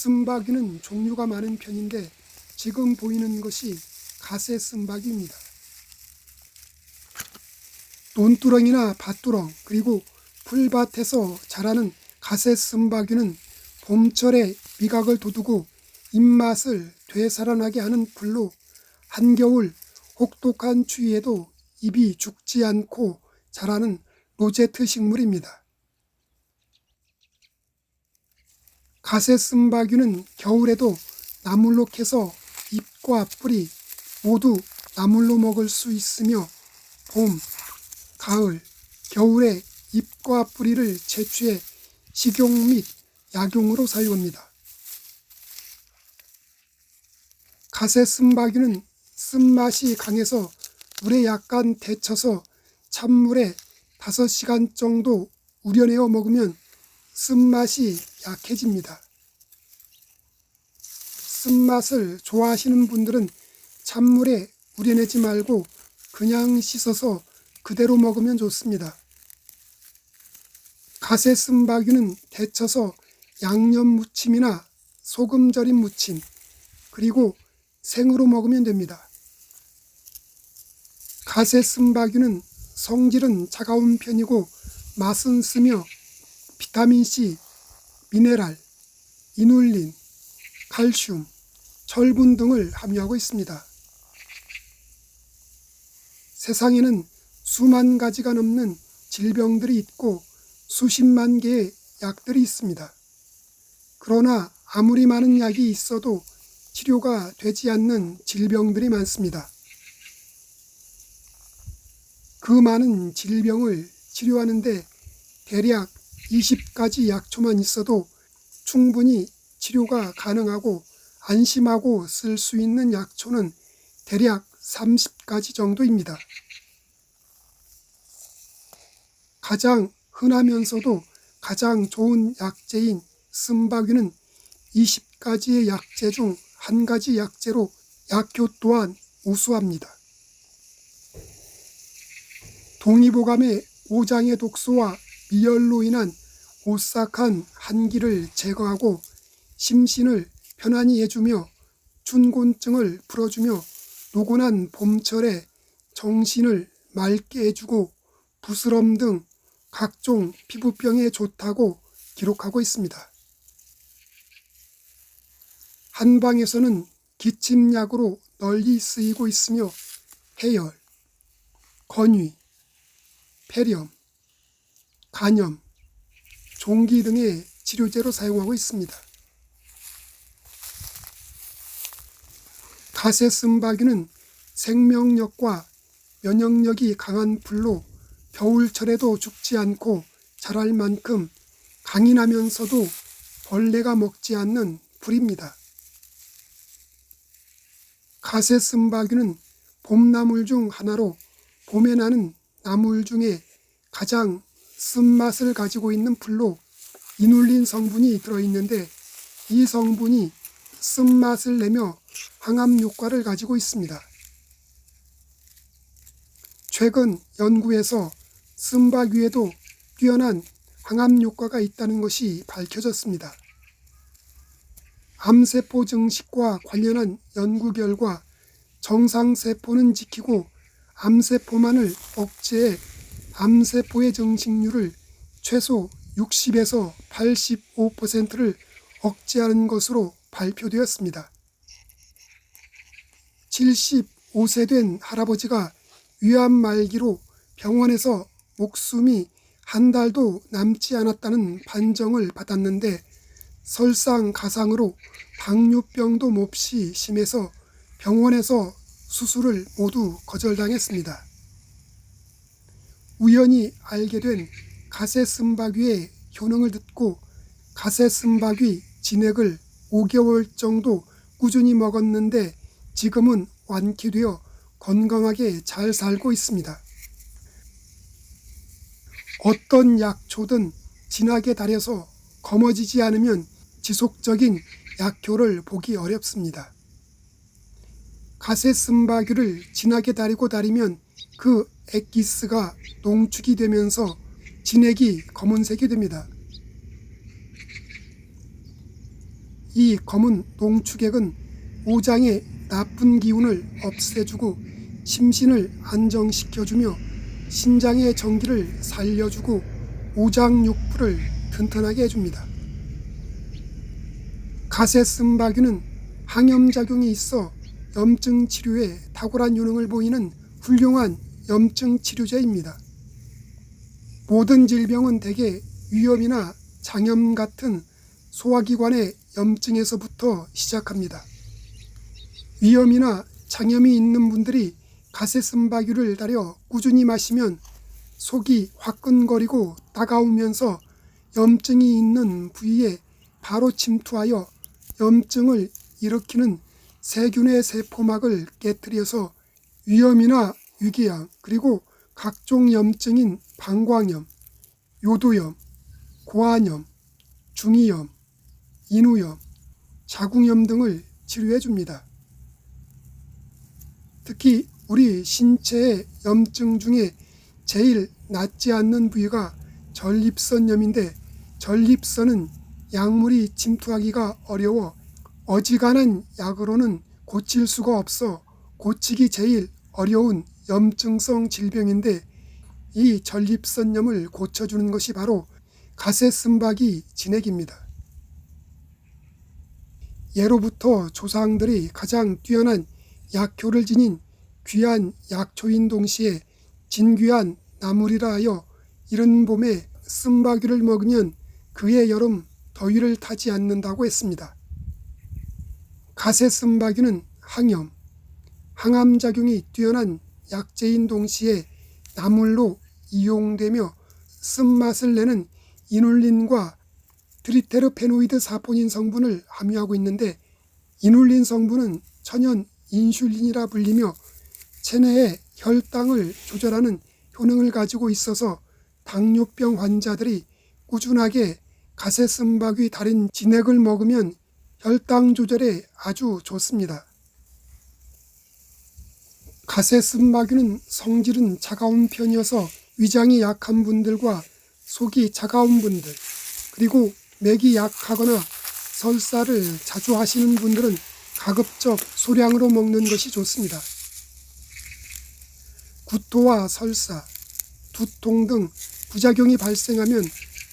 쓴바귀는 종류가 많은 편인데 지금 보이는 것이 가세 쓴바귀입니다. 논두렁이나 밭두렁 그리고 풀밭에서 자라는 가세 쓴바귀는 봄철에 미각을 돋우고 입맛을 되살아나게 하는 풀로 한겨울 혹독한 추위에도 잎이 죽지 않고 자라는 로제트 식물입니다. 가세 쓴바귀는 겨울에도 나물로 캐서 잎과 뿌리 모두 나물로 먹을 수 있으며 봄, 가을, 겨울에 잎과 뿌리를 채취해 식용 및 약용으로 사용합니다. 가세 쓴바귀는 쓴맛이 강해서 물에 약간 데쳐서 찬물에 5시간 정도 우려내어 먹으면 쓴맛이 약해집니다. 쓴맛을 좋아하시는 분들은 찬물에 우려내지 말고 그냥 씻어서 그대로 먹으면 좋습니다. 가세 쓴바귀는 데쳐서 양념 무침이나 소금 절인 무침, 그리고 생으로 먹으면 됩니다. 가세 쓴바귀는 성질은 차가운 편이고 맛은 쓰며 비타민C, 미네랄, 이눌린, 칼슘, 철분 등을 함유하고 있습니다. 세상에는 수만 가지가 넘는 질병들이 있고 수십만 개의 약들이 있습니다. 그러나 아무리 많은 약이 있어도 치료가 되지 않는 질병들이 많습니다. 그 많은 질병을 치료하는데 대략 20가지 약초만 있어도 충분히 치료가 가능하고 안심하고 쓸 수 있는 약초는 대략 30가지 정도입니다. 가장 흔하면서도 가장 좋은 약재인 쓴바귀는 20가지의 약재 중 한 가지 약재로 약효 또한 우수합니다. 동의보감의 오장의 독소와 미열로 인한 오싹한 한기를 제거하고 심신을 편안히 해주며 춘곤증을 풀어주며 노곤한 봄철에 정신을 맑게 해주고 부스럼 등 각종 피부병에 좋다고 기록하고 있습니다. 한방에서는 기침약으로 널리 쓰이고 있으며 해열, 건위, 폐렴, 간염, 종기 등의 치료제로 사용하고 있습니다. 가세 쓴바귀는 생명력과 면역력이 강한 풀로 겨울철에도 죽지 않고 자랄 만큼 강인하면서도 벌레가 먹지 않는 풀입니다. 가세 쓴바귀는 봄나물 중 하나로 봄에 나는 나물 중에 가장 쓴맛을 가지고 있는 풀로 이눌린 성분이 들어있는데 이 성분이 쓴맛을 내며 항암 효과를 가지고 있습니다. 최근 연구에서 쓴바귀에도 뛰어난 항암 효과가 있다는 것이 밝혀졌습니다. 암세포 증식과 관련한 연구 결과 정상세포는 지키고 암세포만을 억제해 암세포의 증식률을 최소 60에서 85%를 억제하는 것으로 발표되었습니다. 75세 된 할아버지가 위암 말기로 병원에서 목숨이 한 달도 남지 않았다는 판정을 받았는데 설상가상으로 당뇨병도 몹시 심해서 병원에서 수술을 모두 거절당했습니다. 우연히 알게 된 가세 쓴바귀의 효능을 듣고 가세 쓴바귀 진액을 5개월 정도 꾸준히 먹었는데 지금은 완쾌되어 건강하게 잘 살고 있습니다. 어떤 약초든 진하게 달여서 검어지지 않으면 지속적인 약효를 보기 어렵습니다. 가세 쓴바귀를 진하게 달이면 그 액기스가 농축이 되면서 진액이 검은색이 됩니다. 이 검은 농축액은 오장의 나쁜 기운을 없애주고 심신을 안정시켜주며 신장의 정기를 살려주고 오장육부를 튼튼하게 해줍니다. 가세쓴바귀는 항염작용이 있어 염증 치료에 탁월한 효능을 보이는 훌륭한 염증 치료제입니다. 모든 질병은 대개 위염이나 장염 같은 소화기관의 염증에서부터 시작합니다. 위염이나 장염이 있는 분들이 가세쓴바귀를 달여 꾸준히 마시면 속이 화끈거리고 따가우면서 염증이 있는 부위에 바로 침투하여 염증을 일으키는 세균의 세포막을 깨뜨려서 위염이나 위궤양 그리고 각종 염증인 방광염, 요도염, 고환염, 중이염, 인후염, 자궁염 등을 치료해 줍니다. 특히 우리 신체의 염증 중에 제일 낫지 않는 부위가 전립선염인데 전립선은 약물이 침투하기가 어려워 어지간한 약으로는 고칠 수가 없어 고치기 제일 어려운 염증성 질병인데 이 전립선염을 고쳐주는 것이 바로 가세쓴바귀 진액입니다. 예로부터 조상들이 가장 뛰어난 약효를 지닌 귀한 약초인 동시에 진귀한 나물이라 하여 이른 봄에 쓴바귀를 먹으면 그해 여름 더위를 타지 않는다고 했습니다. 가세쓴바귀는 항염, 항암작용이 뛰어난 약재인 동시에 나물로 이용되며 쓴맛을 내는 이눌린과 트리테르페노이드 사포닌 성분을 함유하고 있는데 이눌린 성분은 천연 인슐린이라 불리며 체내의 혈당을 조절하는 효능을 가지고 있어서 당뇨병 환자들이 꾸준하게 가세쓴바귀 달인 진액을 먹으면 혈당 조절에 아주 좋습니다. 가세쓴바귀는 성질은 차가운 편이어서 위장이 약한 분들과 속이 차가운 분들 그리고 맥이 약하거나 설사를 자주 하시는 분들은 가급적 소량으로 먹는 것이 좋습니다. 구토와 설사, 두통 등 부작용이 발생하면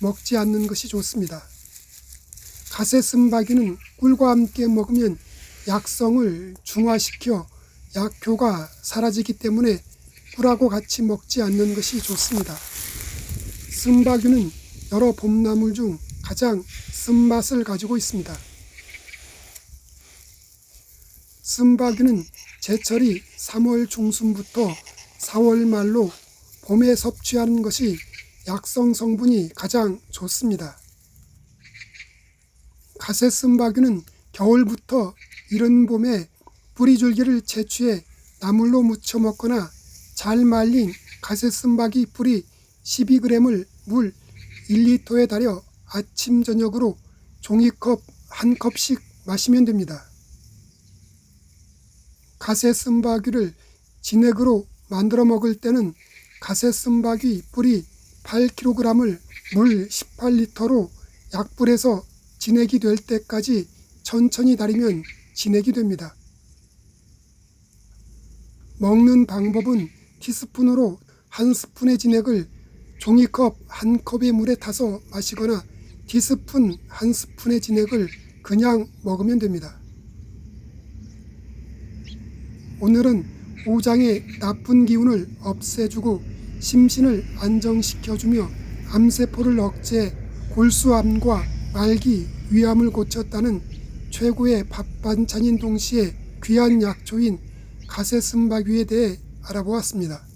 먹지 않는 것이 좋습니다. 가세쓴바귀는 꿀과 함께 먹으면 약성을 중화시켜 약효가 사라지기 때문에 꿀하고 같이 먹지 않는 것이 좋습니다. 쓴바귀는 여러 봄나물 중 가장 쓴맛을 가지고 있습니다. 쓴바귀는 제철이 3월 중순부터 4월 말로 봄에 섭취하는 것이 약성 성분이 가장 좋습니다. 가세쓴바귀는 겨울부터 이른 봄에 뿌리줄기를 채취해 나물로 무쳐 먹거나 잘 말린 가세쓴바귀 뿌리 12g을 물 1리터에 달여 아침 저녁으로 종이컵 한 컵씩 마시면 됩니다. 가세쓴바귀를 진액으로 만들어 먹을 때는 가세쓴바귀 뿌리 8kg을 물 18리터로 약불에서 진액이 될 때까지 천천히 달이면 진액이 됩니다. 먹는 방법은 티스푼으로 한 스푼의 진액을 종이컵 한 컵의 물에 타서 마시거나 티스푼 한 스푼의 진액을 그냥 먹으면 됩니다. 오늘은 오장의 나쁜 기운을 없애주고 심신을 안정시켜주며 암세포를 억제해 골수암과 말기, 위암을 고쳤다는 최고의 밥반찬인 동시에 귀한 약초인 가세쓴바귀에 대해 알아보았습니다.